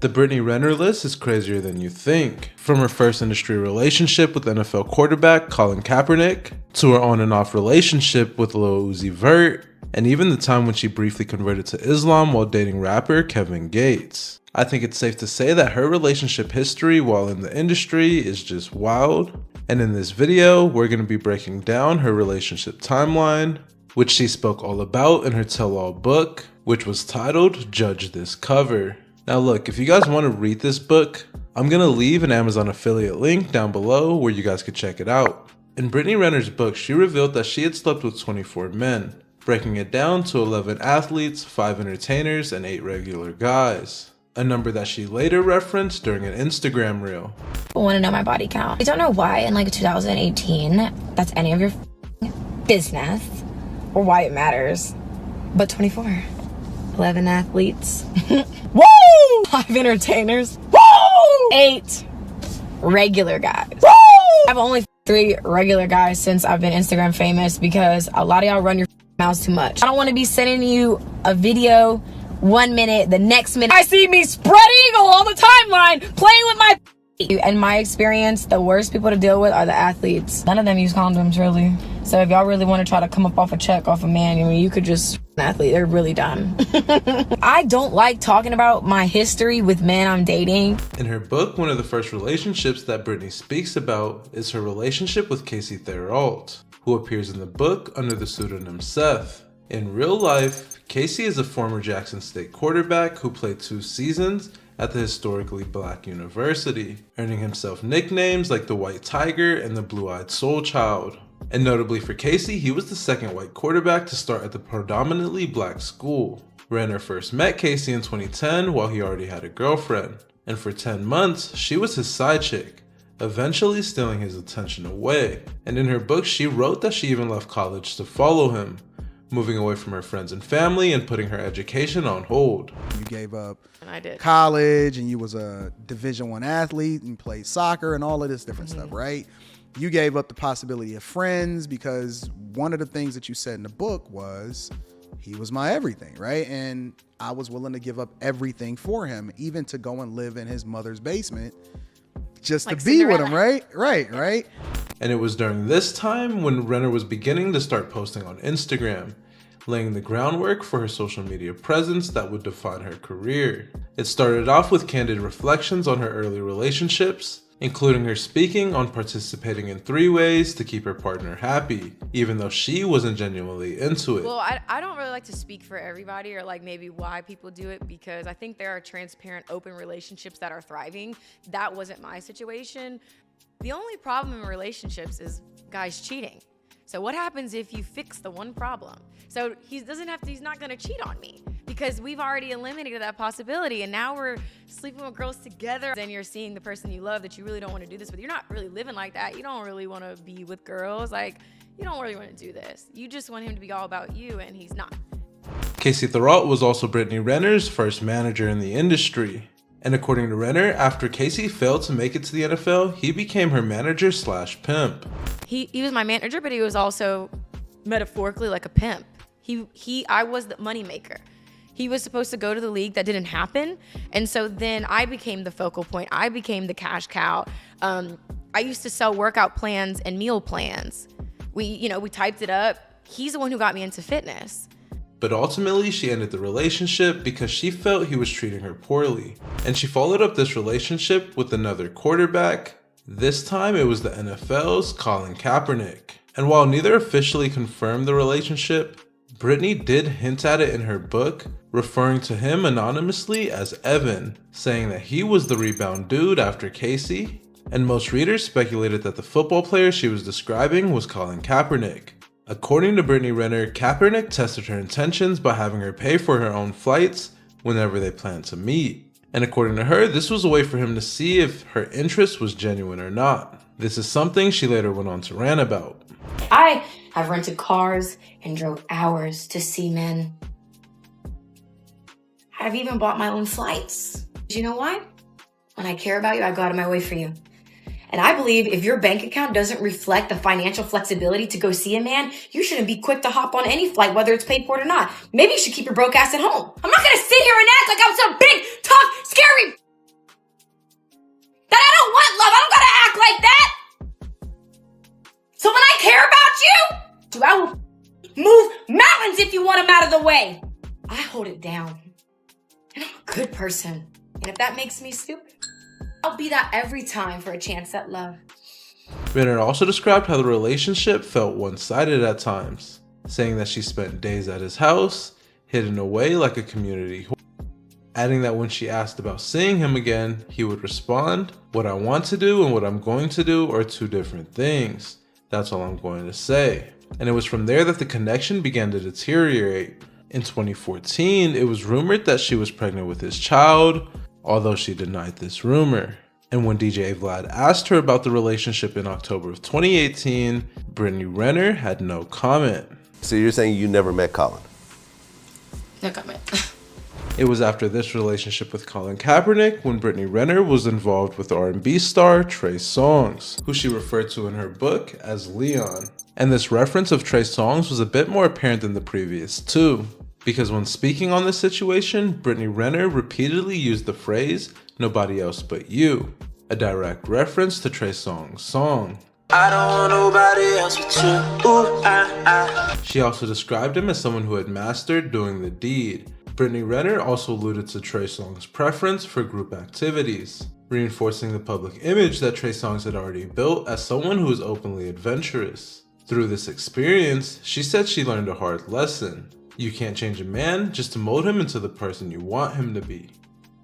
The Brittany Renner list is crazier than you think. From her first industry relationship with NFL quarterback Colin Kaepernick, to her on and off relationship with Lil Uzi Vert, and even the time when she briefly converted to Islam while dating rapper Kevin Gates. I think it's safe to say that her relationship history while in the industry is just wild. And in this video, we're going to be breaking down her relationship timeline, which she spoke all about in her tell-all book, which was titled Judge This Cover. Now look, if you guys want to read this book, I'm going to leave an Amazon affiliate link down below where you guys could check it out. In Brittany Renner's book, she revealed that she had slept with 24 men, breaking it down to 11 athletes, 5 entertainers, and 8 regular guys. A number that she later referenced during an Instagram reel. I want to know my body count. I don't know why in like 2018 that's any of your business or why it matters, but 24. 11 athletes. Woo! 5 entertainers. Woo! 8 regular guys. Woo! I've only 3 regular guys since I've been Instagram famous because a lot of y'all run your mouths too much. I don't want to be sending you a video 1 minute, the next minute I see me spread eagle on the timeline playing with my in my experience, the worst people to deal with are the athletes. None of them use condoms, really. So if y'all really want to try to come up off a check off a man, I mean, you could just an athlete. They're really dumb. I don't like talking about my history with men I'm dating. In her book, one of the first relationships that Brittany speaks about is her relationship with Therriault, who appears in the book under the pseudonym Seth. In real life, Casey is a former Jackson State quarterback who played 2 seasons at the historically black university, earning himself nicknames like the White Tiger and the Blue-Eyed Soul Child. And notably for Casey, he was the second white quarterback to start at the predominantly black school. Renner first met Casey in 2010 while he already had a girlfriend, and for 10 months, she was his side chick, eventually stealing his attention away. And in her book, she wrote that she even left college to follow him, moving away from her friends and family and putting her education on hold. You gave up I did. college and you was a Division I athlete and played soccer and all of this different stuff, right? You gave up the possibility of friends because one of the things that you said in the book was he was my everything, right? And I was willing to give up everything for him, even to go and live in his mother's basement just like to be with him, right? Right. And it was during this time when Renner was beginning to start posting on Instagram, laying the groundwork for her social media presence that would define her career. It started off with candid reflections on her early relationships, including her speaking on participating in 3 ways to keep her partner happy, even though she wasn't genuinely into it. Well, I don't really like to speak for everybody or like maybe why people do it, because I think there are transparent, open relationships that are thriving. That wasn't my situation. The only problem in relationships is guys cheating. So what happens if you fix the one problem? So he's not gonna cheat on me because we've already eliminated that possibility, and now we're sleeping with girls together. Then you're seeing the person you love that you really don't want to do this with. You're not really living like that. You don't really want to be with girls. Like, you don't really want to do this. You just want him to be all about you, and he's not. Therriault was also Brittany Renner's first manager in the industry. And according to Renner, after Casey failed to make it to the NFL, he became her manager/pimp. He was my manager, but he was also metaphorically like a pimp. I was the moneymaker. He was supposed to go to the league. That didn't happen. And so then I became the focal point. I became the cash cow. I used to sell workout plans and meal plans. We typed it up. He's the one who got me into fitness. But ultimately, she ended the relationship because she felt he was treating her poorly. And she followed up this relationship with another quarterback. This time, it was the NFL's Colin Kaepernick. And while neither officially confirmed the relationship, Brittany did hint at it in her book, referring to him anonymously as Evan, saying that he was the rebound dude after Casey. And most readers speculated that the football player she was describing was Colin Kaepernick. According to Brittany Renner, Kaepernick tested her intentions by having her pay for her own flights whenever they planned to meet. And according to her, this was a way for him to see if her interest was genuine or not. This is something she later went on to rant about. I have rented cars and drove hours to see men. I've even bought my own flights. Do you know why? When I care about you, I go out of my way for you. And I believe if your bank account doesn't reflect the financial flexibility to go see a man, you shouldn't be quick to hop on any flight, whether it's paid for it or not. Maybe you should keep your broke ass at home. I'm not gonna sit here and act like I'm some big, tough, scary if you want him out of the way. I hold it down. And I'm a good person. And if that makes me stupid, I'll be that every time for a chance at love. Renner also described how the relationship felt one-sided at times, saying that she spent days at his house, hidden away like a community whore, adding that when she asked about seeing him again, he would respond, "What I want to do and what I'm going to do are two different things. That's all I'm going to say." And it was from there that the connection began to deteriorate. In 2014, it was rumored that she was pregnant with his child, although she denied this rumor. And when DJ Vlad asked her about the relationship in October of 2018, Brittany Renner had no comment. So you're saying you never met Colin? No comment. It was after this relationship with Colin Kaepernick when Brittany Renner was involved with R&B star Trey Songz, who she referred to in her book as Leon. And this reference of Trey Songz was a bit more apparent than the previous two, because when speaking on this situation, Brittany Renner repeatedly used the phrase, "nobody else but you," a direct reference to Trey Songz' song. I don't want nobody else but you. Ooh, She also described him as someone who had mastered doing the deed. Brittany Renner also alluded to Trey Songz' preference for group activities, reinforcing the public image that Trey Songz had already built as someone who is openly adventurous. Through this experience, she said she learned a hard lesson. You can't change a man just to mold him into the person you want him to be.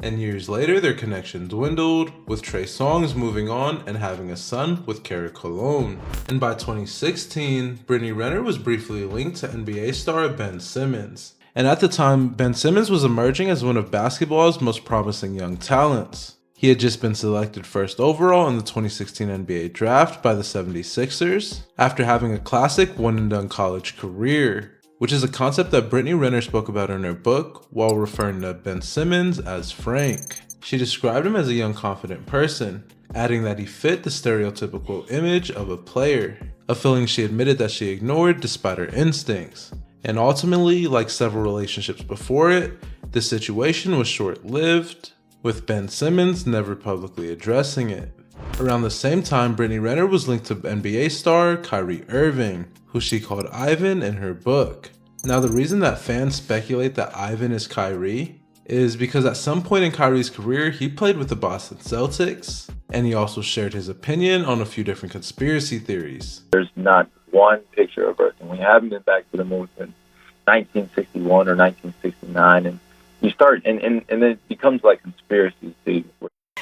And years later, their connection dwindled, with Trey Songz moving on and having a son with Cara Colon. And by 2016, Brittany Renner was briefly linked to NBA star Ben Simmons. And at the time, Ben Simmons was emerging as one of basketball's most promising young talents. He had just been selected first overall in the 2016 NBA draft by the 76ers, after having a classic one-and-done college career, which is a concept that Brittany Renner spoke about in her book while referring to Ben Simmons as Frank. She described him as a young, confident person, adding that he fit the stereotypical image of a player, a feeling she admitted that she ignored despite her instincts. And ultimately, like several relationships before it, the situation was short-lived, with Ben Simmons never publicly addressing it. Around the same time, Brittany Renner was linked to NBA star Kyrie Irving, who she called Ivan in her book. Now, the reason that fans speculate that Ivan is Kyrie is because at some point in Kyrie's career, he played with the Boston Celtics, and he also shared his opinion on a few different conspiracy theories. There's not one picture of Earth, and we haven't been back to the moon since 1961 or 1969, and you start, and it becomes like conspiracy theories.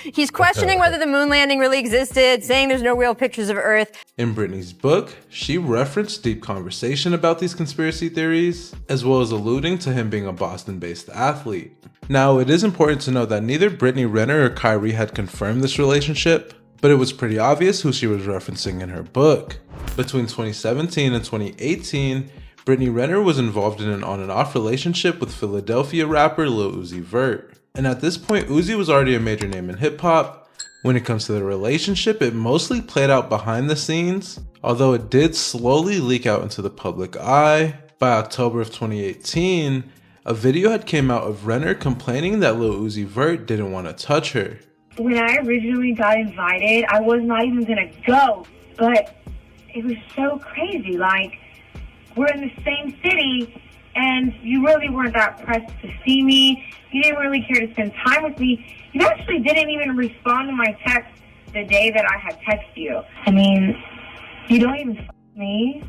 He's questioning whether the moon landing really existed, saying there's no real pictures of Earth. In Brittany's book, she referenced deep conversation about these conspiracy theories, as well as alluding to him being a Boston-based athlete. Now, it is important to note that neither Brittany Renner or Kyrie had confirmed this relationship, but it was pretty obvious who she was referencing in her book. Between 2017 and 2018, Brittany Renner was involved in an on and off relationship with Philadelphia rapper Lil Uzi Vert. And at this point, Uzi was already a major name in hip hop. When it comes to the relationship, it mostly played out behind the scenes, although it did slowly leak out into the public eye. By October of 2018, a video had came out of Renner complaining that Lil Uzi Vert didn't want to touch her. When I originally got invited, I was not even gonna go, but it was so crazy. Like, we're in the same city, and you really weren't that pressed to see me. You didn't really care to spend time with me. You actually didn't even respond to my text the day that I had texted you. I mean, you don't even f me.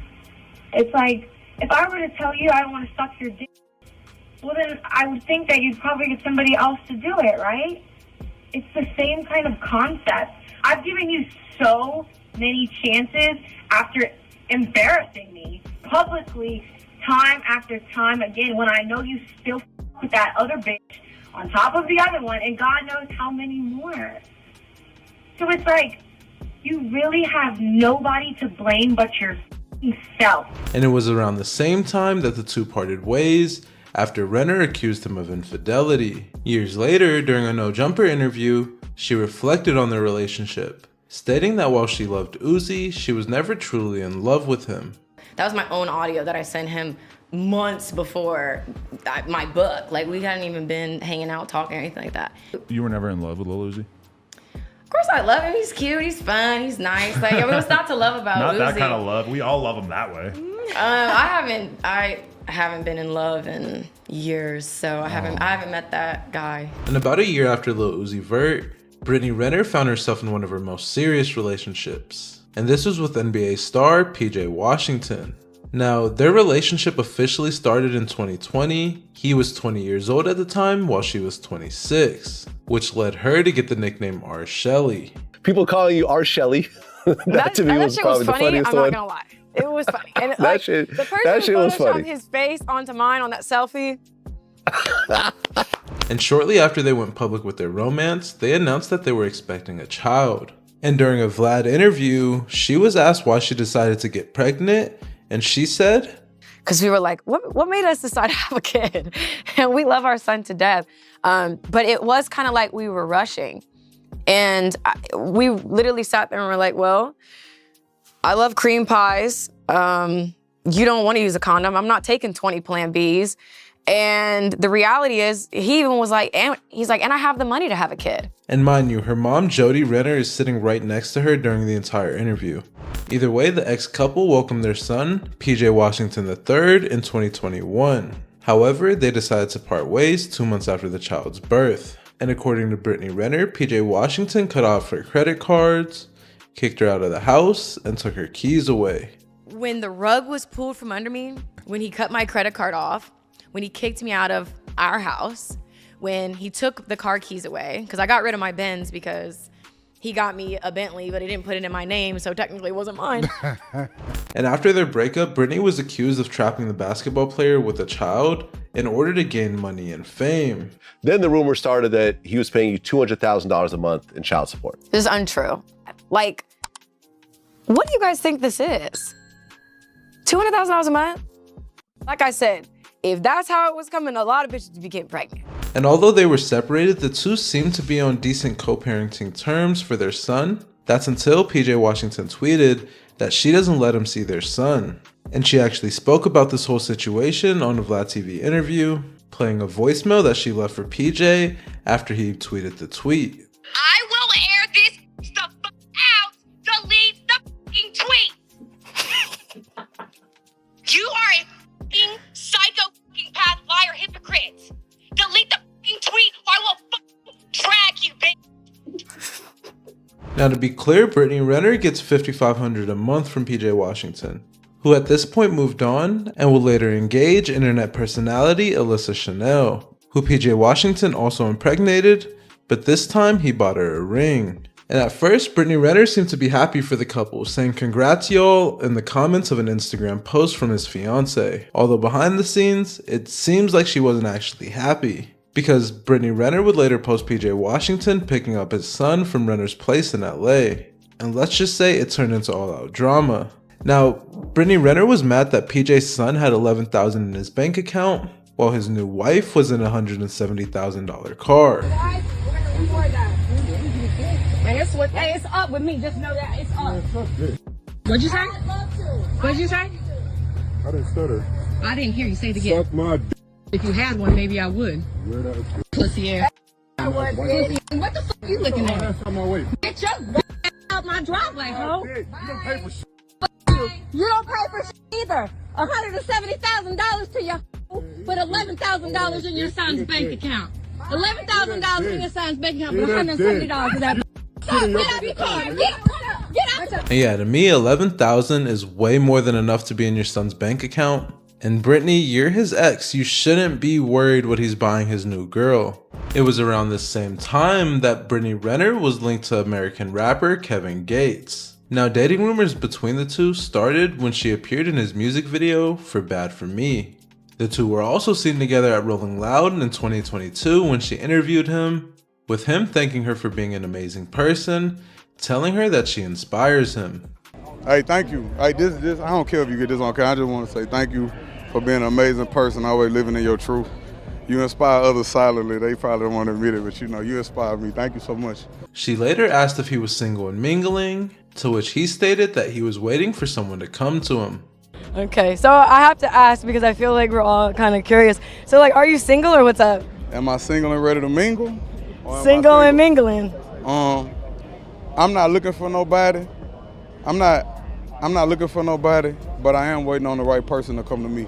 It's like, if I were to tell you I don't want to suck your dick, well then I would think that you'd probably get somebody else to do it, right? It's the same kind of concept. I've given you so many chances after embarrassing me publicly time after time again, when I know you still with that other bitch on top of the other one, and God knows how many more. So it's like, you really have nobody to blame but yourself. And it was around the same time that the two parted ways, after Renner accused him of infidelity. Years later, during a No Jumper interview, she reflected on their relationship, stating that while she loved Uzi, she was never truly in love with him. That was my own audio that I sent him months before my book. Like, we hadn't even been hanging out, talking, or anything like that. You were never in love with Lil Uzi? Of course I love him. He's cute, he's fun, he's nice. Like, I mean, what's not to love about Not Uzi? that kind of love. We all love him that way. I haven't been in love in years, so I haven't met that guy. And about a year after Lil Uzi Vert, Brittany Renner found herself in one of her most serious relationships. And this was with NBA star PJ Washington. Now, their relationship officially started in 2020. He was 20 years old at the time, while she was 26, which led her to get the nickname R. Shelley. People calling you R. Shelley. that to me was shit probably was the funny. funniest I'm one. not gonna lie. It was funny. And That like, shit- the person that shit who was photoshopped funny. his face onto mine on that selfie. And shortly after they went public with their romance, they announced that they were expecting a child. And during a Vlad interview, she was asked why she decided to get pregnant, and she said, Because we were like, what made us decide to have a kid? And we love our son to death. But it was kind of like we were rushing. And we literally sat there and were like, well, I love cream pies. You don't want to use a condom. I'm not taking 20 Plan Bs. And the reality is, he even was like, and I have the money to have a kid. and mind you, her mom, Jody Renner, is sitting right next to her during the entire interview. Either way, the ex-couple welcomed their son, PJ Washington III, in 2021. However, they decided to part ways 2 months after the child's birth. And according to Brittany Renner, PJ Washington cut off her credit cards, kicked her out of the house, and took her keys away. When the rug was pulled from under me, when he cut my credit card off, when he kicked me out of our house, when he took the car keys away, because I got rid of my Benz because he got me a Bentley, but he didn't put it in my name, so technically it wasn't mine. And after their breakup, Brittany was accused of trapping the basketball player with a child in order to gain money and fame. Then the rumor started that he was paying you $200,000 a month in child support. This is untrue. Like, what do you guys think this is? $200,000 a month? Like I said, if that's how it was coming, a lot of bitches would be getting pregnant. And although they were separated, the two seemed to be on decent co-parenting terms for their son. That's until PJ Washington tweeted that she doesn't let him see their son. And she actually spoke about this whole situation on a Vlad TV interview, playing a voicemail that she left for PJ after he tweeted the tweet. I will air this the fuck out. Delete the fucking tweet. You are a fucking psycho fucking path liar hypocrite. Delete the fucking tweet or I will fucking drag you, bitch. Now, to be clear, Brittany Renner gets $5,500 a month from PJ Washington, who at this point moved on and will later engage internet personality Alyssa Chanel, who PJ Washington also impregnated, but this time he bought her a ring. And at first, Brittany Renner seemed to be happy for the couple, saying congrats y'all in the comments of an Instagram post from his fiance. Although behind the scenes, it seems like she wasn't actually happy, because Brittany Renner would later post PJ Washington picking up his son from Renner's place in LA. And let's just say it turned into all-out drama. Now, Brittany Renner was mad that PJ's son had $11,000 in his bank account, while his new wife was in a $170,000 car. Hey, it's up with me. Just know that it's up. What'd you say? What'd you say? I didn't stutter. I didn't hear you say it again. Suck my d- If you had one, maybe I would. Where that Pussy ass. What the fuck you looking at? That's on my way. Get your out my driveway, ho. You don't pay for shit. You don't pay for shit either. $170,000 to your but $11,000 in your son's bank account. $11,000 in your son's bank account, but $170 of that. Get out your car. Get out. And yeah, to me, $11,000 is way more than enough to be in your son's bank account. And Brittany, you're his ex. You shouldn't be worried what he's buying his new girl. It was around this same time that Brittany Renner was linked to American rapper Kevin Gates. Now, dating rumors between the two started when she appeared in his music video for Bad For Me. The two were also seen together at Rolling Loud in 2022 when she interviewed him, with him thanking her for being an amazing person, telling her that she inspires him. Hey, thank you. Hey, this I don't care if you get this on camera. I just want to say thank you for being an amazing person, always living in your truth. You inspire others silently. They probably don't want to admit it, but you know, you inspire me. Thank you so much. She later asked if he was single and mingling, to which he stated that he was waiting for someone to come to him. Okay, so I have to ask because I feel like we're all kind of curious. So, like, are you single or what's up? Am I single and ready to mingle? Or am I Single and mingling. I'm not looking for nobody. I'm not looking for nobody, but I am waiting on the right person to come to me.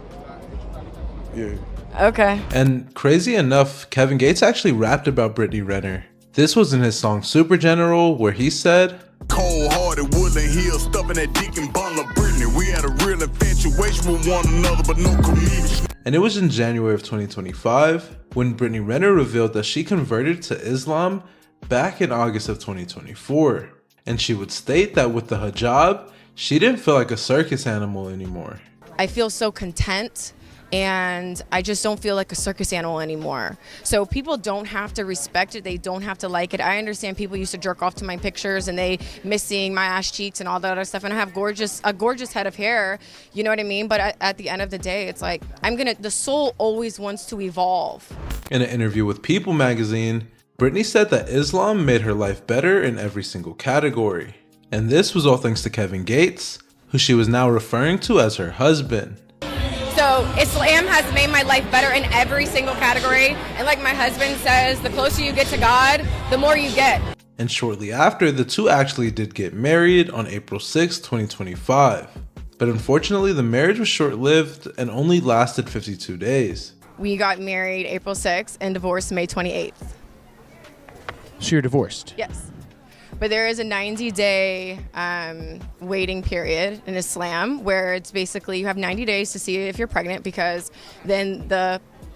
Yeah. Okay. And crazy enough, Kevin Gates actually rapped about Brittany Renner. This was in his song Super General, where he said, "Cold-hearted, Woodland Hill, stuffing that dick and bottle of Brittany. We had a real infatuation with one another, but no commitment." And it was in January of 2025 when Brittany Renner revealed that she converted to Islam back in August of 2024. And she would state that with the hijab, she didn't feel like a circus animal anymore. I feel so content, and I just don't feel like a circus animal anymore. So people don't have to respect it. They don't have to like it. I understand people used to jerk off to my pictures and they miss seeing my ass cheeks and all that other stuff. And I have a gorgeous head of hair. You know what I mean? But at the end of the day, it's like, the soul always wants to evolve. In an interview with People magazine, Brittany said that Islam made her life better in every single category. And this was all thanks to Kevin Gates, who she was now referring to as her husband. So Islam has made my life better in every single category. And like my husband says, the closer you get to God, the more you get. And shortly after, the two actually did get married on April 6, 2025. But unfortunately, the marriage was short-lived and only lasted 52 days. We got married April 6th and divorced May 28th. So you're divorced? Yes. But there is a 90-day waiting period in Islam where it's basically you have 90 days to see if you're pregnant, because then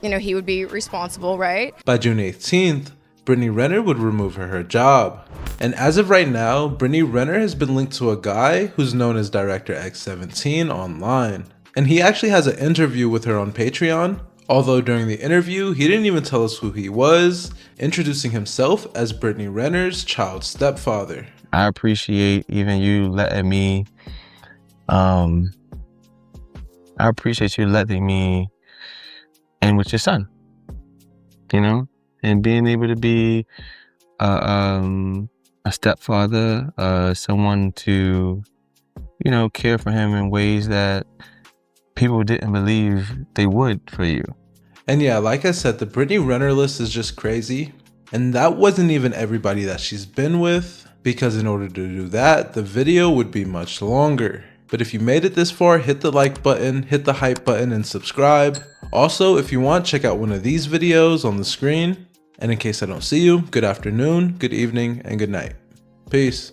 he would be responsible, right? By June 18th, Brittany Renner would remove her hijab. And as of right now, Brittany Renner has been linked to a guy who's known as Director X17 online. And he actually has an interview with her on Patreon. Although during the interview, he didn't even tell us who he was, introducing himself as Brittany Renner's child stepfather. I appreciate even you letting me, I appreciate you letting me in with your son, and being able to be a stepfather, someone to, care for him in ways that people didn't believe they would for you. And yeah, like I said, the Brittany Renner list is just crazy. And that wasn't even everybody that she's been with, because in order to do that, the video would be much longer. But if you made it this far, hit the like button, hit the hype button, and subscribe. Also, if you want, check out one of these videos on the screen. And in case I don't see you, good afternoon, good evening, and good night. Peace.